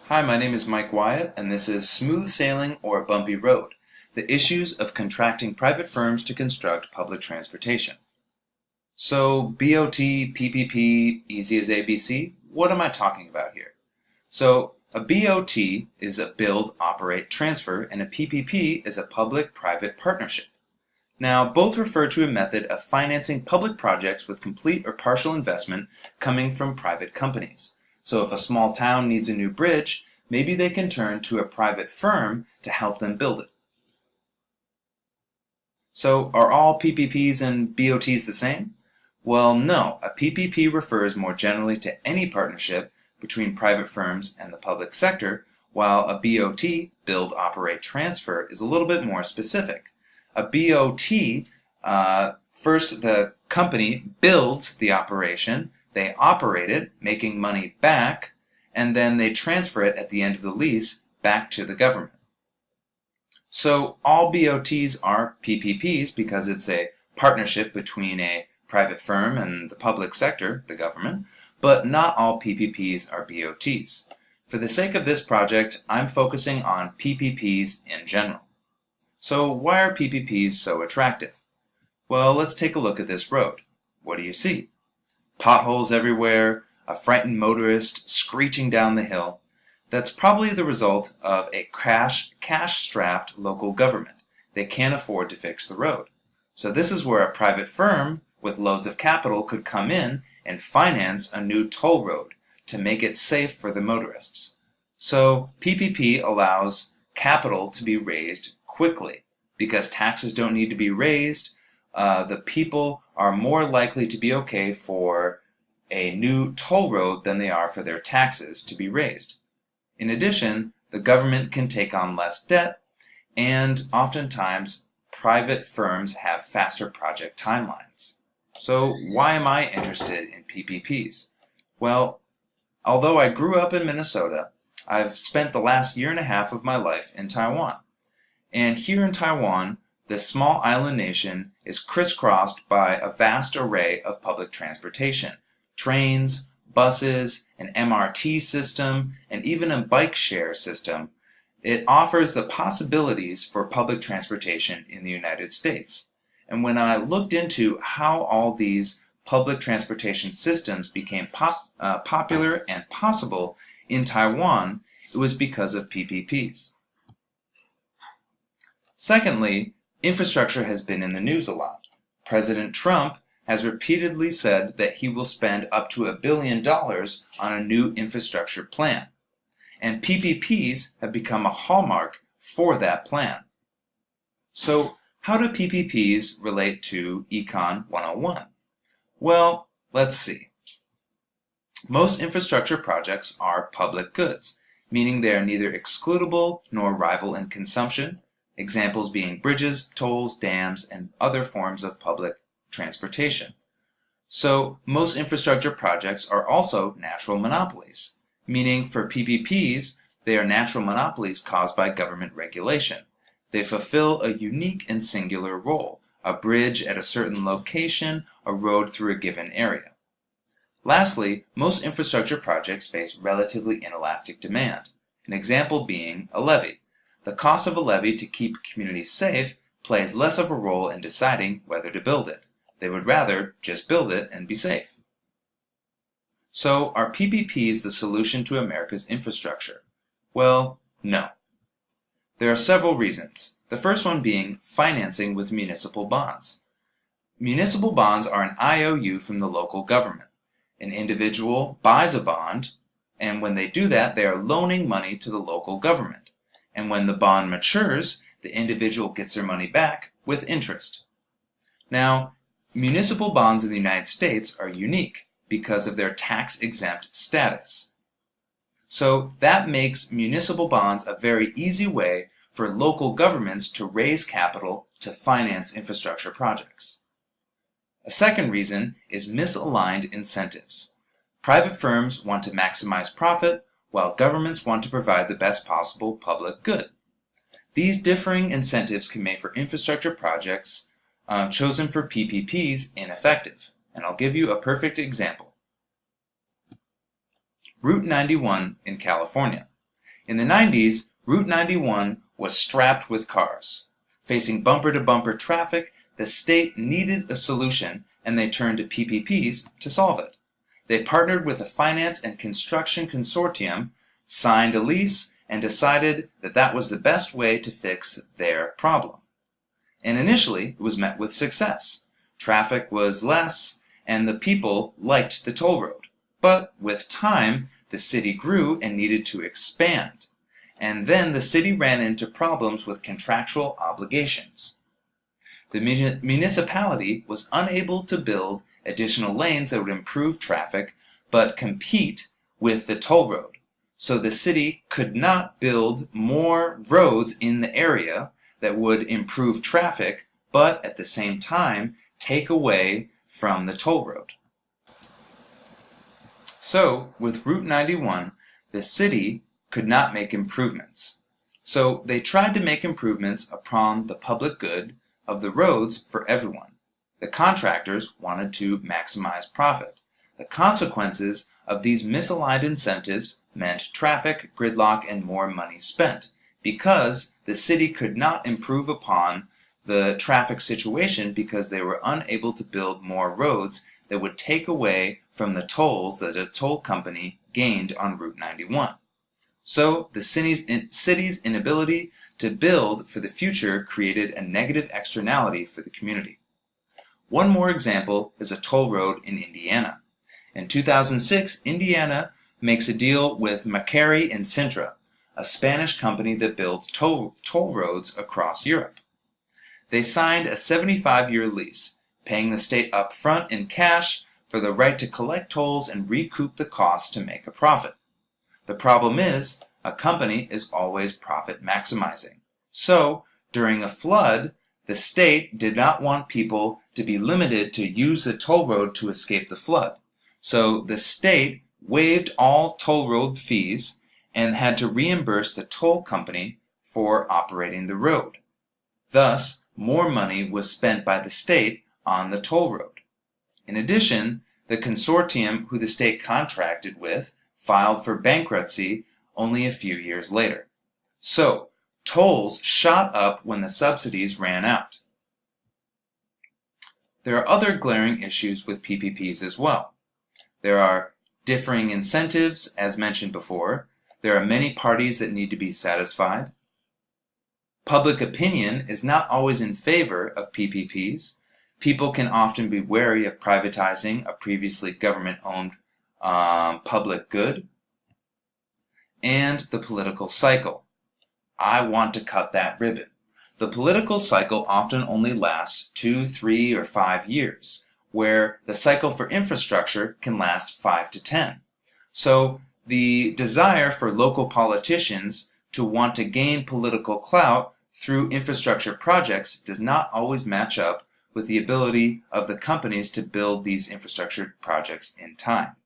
Hi, my name is Mike Wyatt, and this is Smooth Sailing or Bumpy Road, the issues of contracting private firms to construct public transportation. So, BOT, PPP, easy as ABC, what am I talking about here? So, a BOT is a build, operate, transfer, and a PPP is a public-private partnership. Now, both refer to a method of financing public projects with complete or partial investment coming from private companies. So if a small town needs a new bridge, maybe they can turn to a private firm to help them build it. So are all PPPs and BOTs the same? Well, no. A PPP refers more generally to any partnership between private firms and the public sector, while a BOT, build, operate, transfer, is a little bit more specific. A BOT, first the company builds the operation, they operate it, making money back, and then they transfer it at the end of the lease back to the government. So all BOTs are PPPs because it's a partnership between a private firm and the public sector, the government, but not all PPPs are BOTs. For the sake of this project, I'm focusing on PPPs in general. So why are PPPs so attractive? Well, let's take a look at this road. What do you see? Potholes everywhere, a frightened motorist screeching down the hill. That's probably the result of a cash-strapped local government. They can't afford to fix the road. So this is where a private firm with loads of capital could come in and finance a new toll road to make it safe for the motorists. So PPP allows capital to be raised quickly because taxes don't need to be raised. The people are more likely to be okay for a new toll road than they are for their taxes to be raised. In addition, the government can take on less debt, and oftentimes private firms have faster project timelines. So why am I interested in PPPs? Well, although I grew up in Minnesota, I've spent the last year and a half of my life in Taiwan. And here in Taiwan, this small island nation is crisscrossed by a vast array of public transportation. Trains, buses, an MRT system, and even a bike share system. It offers the possibilities for public transportation in the United States. And when I looked into how all these public transportation systems became popular and possible in Taiwan, it was because of PPPs. Secondly, infrastructure has been in the news a lot. President Trump has repeatedly said that he will spend up to $1 billion on a new infrastructure plan. And PPPs have become a hallmark for that plan. So, how do PPPs relate to Econ 101? Well, let's see. Most infrastructure projects are public goods, meaning they are neither excludable nor rival in consumption, examples being bridges, tolls, dams, and other forms of public transportation. So most infrastructure projects are also natural monopolies, meaning for PPPs, they are natural monopolies caused by government regulation. They fulfill a unique and singular role, a bridge at a certain location, a road through a given area. Lastly, most infrastructure projects face relatively inelastic demand, an example being a levee. The cost of a levee to keep communities safe plays less of a role in deciding whether to build it. They would rather just build it and be safe. So, are PPPs the solution to America's infrastructure? Well, no. There are several reasons. The first one being financing with municipal bonds. Municipal bonds are an IOU from the local government. An individual buys a bond, and when they do that, they are loaning money to the local government. And when the bond matures, the individual gets their money back with interest. Now, municipal bonds in the United States are unique because of their tax-exempt status. So that makes municipal bonds a very easy way for local governments to raise capital to finance infrastructure projects. A second reason is misaligned incentives. Private firms want to maximize profit, while governments want to provide the best possible public good. These differing incentives can make for infrastructure projects chosen for PPPs ineffective. And I'll give you a perfect example. Route 91 in California. In the 90s, Route 91 was strapped with cars. Facing bumper-to-bumper traffic, the state needed a solution, and they turned to PPPs to solve it. They partnered with a finance and construction consortium, signed a lease, and decided that that was the best way to fix their problem. And initially, it was met with success. Traffic was less, and the people liked the toll road. But with time, the city grew and needed to expand. And then the city ran into problems with contractual obligations. The municipality was unable to build additional lanes that would improve traffic, but compete with the toll road. So the city could not build more roads in the area that would improve traffic, but at the same time take away from the toll road. So, with Route 91, the city could not make improvements. So they tried to make improvements upon the public good of the roads for everyone. The contractors wanted to maximize profit. The consequences of these misaligned incentives meant traffic, gridlock, and more money spent, because the city could not improve upon the traffic situation because they were unable to build more roads that would take away from the tolls that a toll company gained on Route 91. So the city's inability to build for the future created a negative externality for the community. One more example is a toll road in Indiana. In 2006, Indiana makes a deal with Macquarie and Sintra, a Spanish company that builds toll roads across Europe. They signed a 75-year lease, paying the state up front in cash for the right to collect tolls and recoup the costs to make a profit. The problem is, a company is always profit maximizing. So, during a flood, the state did not want people to be limited to use the toll road to escape the flood. So the state waived all toll road fees and had to reimburse the toll company for operating the road. Thus, more money was spent by the state on the toll road. In addition, the consortium who the state contracted with filed for bankruptcy only a few years later. So, tolls shot up when the subsidies ran out. There are other glaring issues with PPPs as well. There are differing incentives, as mentioned before. There are many parties that need to be satisfied. Public opinion is not always in favor of PPPs. People can often be wary of privatizing a previously government-owned public good. And the political cycle. I want to cut that ribbon. The political cycle often only lasts 2, 3, or 5 years, where the cycle for infrastructure can last 5 to 10. So the desire for local politicians to want to gain political clout through infrastructure projects does not always match up with the ability of the companies to build these infrastructure projects in time.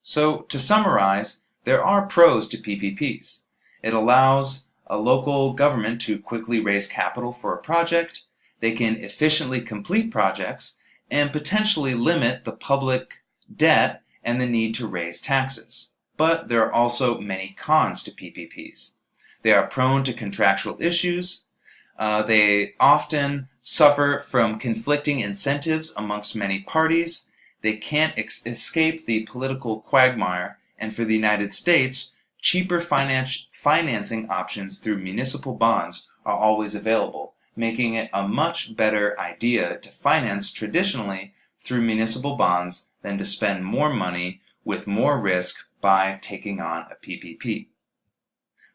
So to summarize, there are pros to PPPs. It allows a local government to quickly raise capital for a project. They can efficiently complete projects and potentially limit the public debt and the need to raise taxes. But there are also many cons to PPPs. They are prone to contractual issues. They often suffer from conflicting incentives amongst many parties. They can't escape the political quagmire, and for the United States, cheaper financing options through municipal bonds are always available, making it a much better idea to finance traditionally through municipal bonds than to spend more money with more risk by taking on a PPP.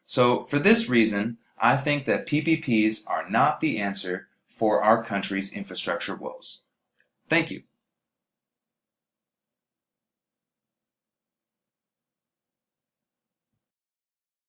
So for this reason, I think that PPPs are not the answer for our country's infrastructure woes. Thank you.